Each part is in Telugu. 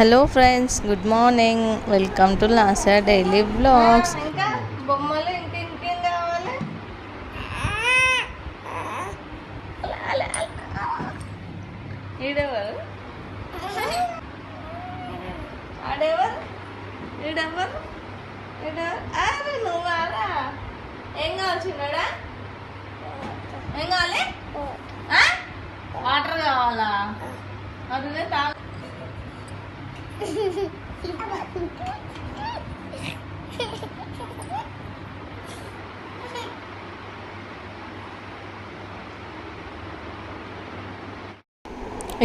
Hello friends, good morning. Welcome to లాసా డైలీ వ్లాగ్స్. ఇంకా బొమ్మలు ఇంకేం కావాలి? ఈడెవరు ఆడెవరు ఈడెవరు ఈడెవరు? అరే నువ్వారా? ఏం కావాలి చిన్నడా? ఏం కావాలి? వాటర్ కావాలా? అదే తాగు.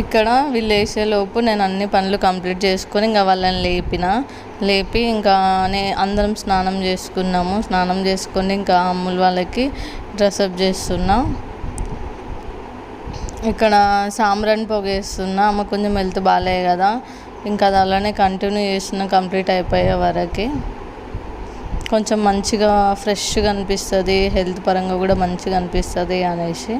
ఇక్కడ వీళ్ళు వేసేలోపు నేను అన్ని పనులు కంప్లీట్ చేసుకొని ఇంకా వాళ్ళని లేపి ఇంకా అందరం స్నానం చేసుకున్నాము. స్నానం చేసుకొని ఇంకా అమ్ములు వాళ్ళకి డ్రెస్అప్ చేస్తున్నా. ఇక్కడ సాంబ్రాణి పొగ వేస్తున్నా. అమ్మ కొంచెం హెల్త్ బాగాలే కదా, ఇంకా అది అలానే కంటిన్యూ చేస్తున్నా. కంప్లీట్ అయిపోయే వరకు కొంచెం మంచిగా ఫ్రెష్గా అనిపిస్తుంది, హెల్త్ పరంగా కూడా మంచిగా అనిపిస్తుంది అనేసి.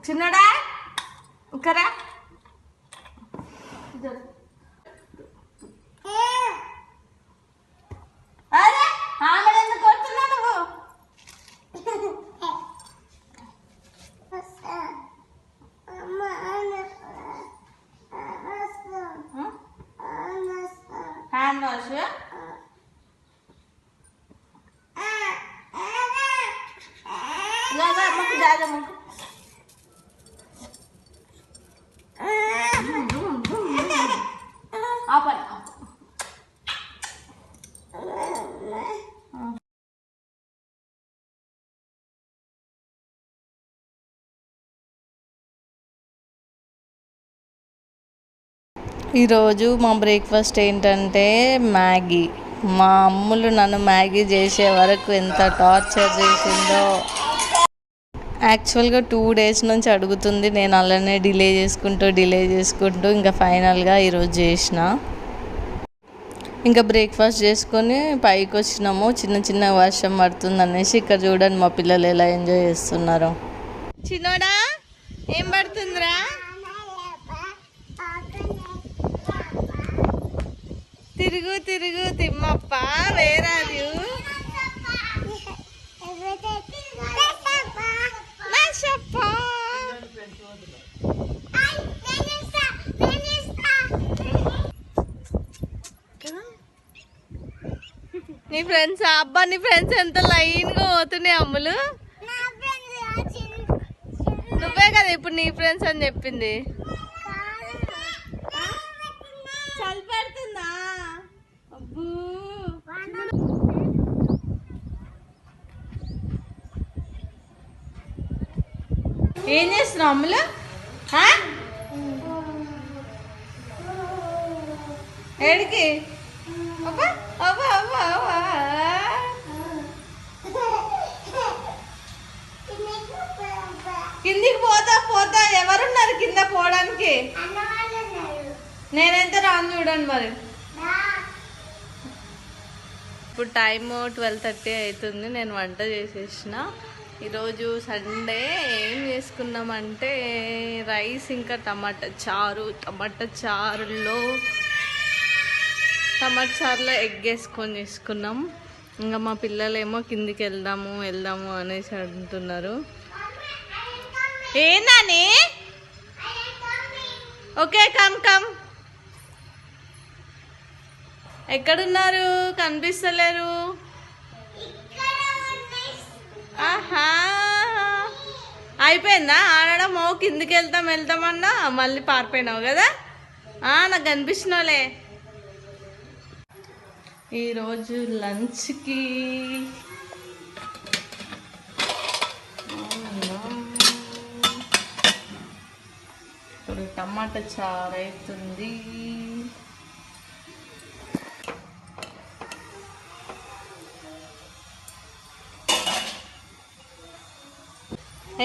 చిన్నడా ఇక్కరా. అరే ఆమె ఎందుకు కొడుతున్నా నువ్వు? హ్యాండ్ వాష్ ముక్కు జాగా ముక్కు. ఈరోజు మా బ్రేక్ఫాస్ట్ ఏంటంటే మ్యాగీ. మా అమ్ములు నన్ను మ్యాగీ చేసే వరకు ఎంత టార్చర్ చేసిందో. యాక్చువల్గా 2 days నుంచి అడుగుతుంది, నేను అలానే డిలే చేసుకుంటూ ఇంకా ఫైనల్గా ఈరోజు చేసిన. ఇంకా బ్రేక్ఫాస్ట్ చేసుకొని పైకి వచ్చినాము. చిన్న వర్షం పడుతుంది అనేసి. ఇక్కడ చూడండి మా పిల్లలు ఎలా ఎంజాయ్ చేస్తున్నారో. చిన్నోడా ఏం పడుతుందిరా? తిరుగు తిమ్మప్ప వేరాదు. నీ ఫ్రెండ్స్ అబ్బా, నీ ఫ్రెండ్స్ ఎంత లైన్గా పోతున్నాయి అమ్ములు. నువ్వే కదా ఇప్పుడు నీ ఫ్రెండ్స్ అని చెప్పింది. చలి పెడుతుందా? అబ్బూ ఏం చేస్తున్నావు అమ్ములు? ఏడికి? అబ్బా అబ్బా అబ్బా అబ్బా. కిందికి పోతా ఎవరున్నారు కింద పోవడానికి? నేనైతే రాను, చూడండి మరి. ఇప్పుడు టైము 12:30 అవుతుంది. నేను వంట చేసేసిన. ఈరోజు సండే ఏం చేసుకున్నామంటే రైస్ ఇంకా టమాటా చారులో ఎగ్ వేసుకొని చేసుకున్నాం. ఇంకా మా పిల్లలేమో కిందికి వెళ్దాము అనేసి అంటున్నారు. ఏందని? Okay come. ఎక్కడున్నారు? కనిపిస్తలేరు. ఆహా, అయిపోయిందా ఆడడం? కిందికి వెళ్తామన్నా మళ్ళీ పారిపోయినావు కదా. నాకు కనిపిస్తున్నావులే. ఈరోజు లంచ్కి ఇప్పుడు టమాటా చారు అవుతుంది.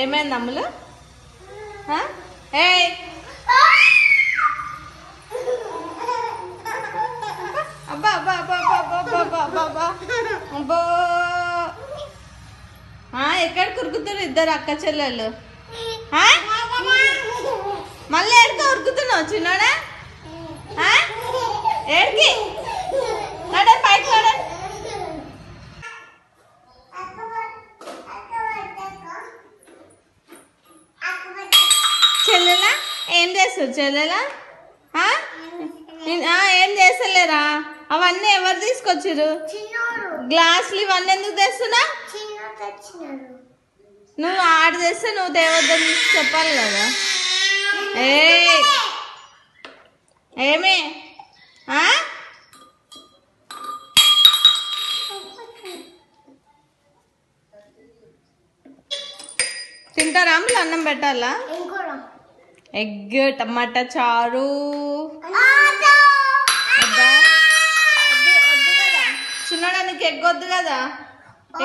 ఏమైంది అమ్ములు? ఏయ్ అబ్బా అబ్బా అబ్బా అబ్బా అబ్బా అబ్బా అబ్బా అబ్బా అబ్బో. ఎక్కడ కురుకుతున్నారు ఇద్దరు అక్క చెల్లెళ్ళు? మళ్ళీ ఎడుక ఉరుకుతున్నావు చిన్నోడా? ఏడికి నడే పైకి నడే. చెల్లెలా ఏం చేస్తారు? చెల్లెలా ఏం చేస్తలేరా? అవన్నీ ఎవరు తీసుకొచ్చారు? గ్లాసులు ఇవన్నీ ఎందుకు తెస్తున్నా? నువ్వు ఆడ తెస్తే నువ్వు తేవద్దని చెప్పాలి కదా. ఏమి తింటారా? అమ్ములు అన్నం పెట్టాలా? ఎగ్ టమాటా చారు. చిన్నోడా నీకు ఎగ్ వద్దు కదా?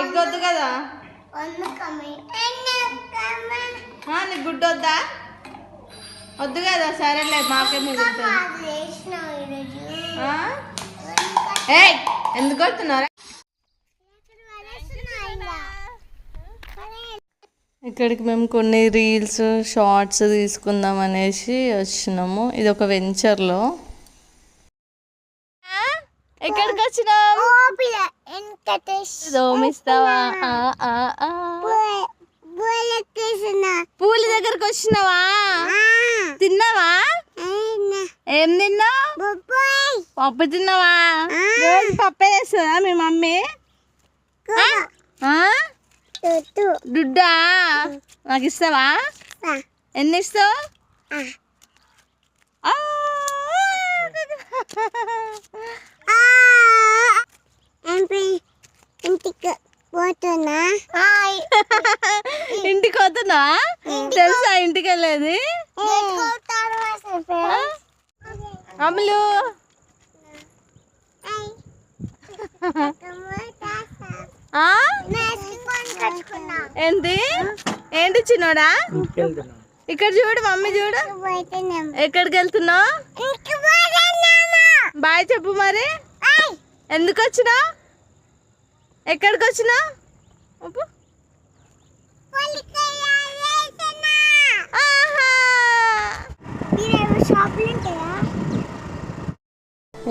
ఎగ్ వద్దు కదా? నీకు గుడ్డు వద్దా? వద్దు కదా? సరేలే మాకే మిగులుతుంది. ఎందుకు వస్తున్నారా? ఇక్కడికి మేము కొన్ని రీల్స్ షార్ట్స్ తీసుకుందాం అనేసి వచ్చినాము. ఇది ఒక వెంచర్లో. ఎక్కడికి వచ్చినాం? దోమిస్తావా? పూల దగ్గరకు వచ్చినావా? తిన్నావా? ఏం తిన్నావు? పప్పు తిన్నావా? రోజు పప్పే చేస్తుందా మీ మమ్మీ? దుడ్డా నాకు ఇస్తావా? ఎన్ని ఇస్తావు? ఇంటికి పోతున్నా? తెలుసా ఇంటికి వెళ్ళేది? అమ్ములు ఏంటి ఏంటి చిన్నోడా? ఇక్కడ చూడు మమ్మీ చూడు. ఎక్కడికి వెళ్తున్నావు? బాయ్ చెప్పు మరి. ఎందుకు వచ్చినా? ఎక్కడికి వచ్చినా?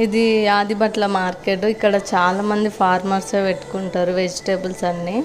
ఇది ఆదిబట్ల మార్కెట్. ఇక్కడ చాలా మంది ఫార్మర్స్ పెట్టుకుంటారు వెజిటేబుల్స్ అన్నీ.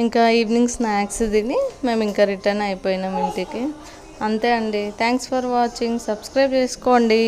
ఇంకా ఈవినింగ్ స్నాక్స్ తిని మేము ఇంకా రిటర్న్ అయిపోయినాం ఇంటికి. అంతే అండి. Thanks for watching. సబ్స్క్రైబ్ చేసుకోండి.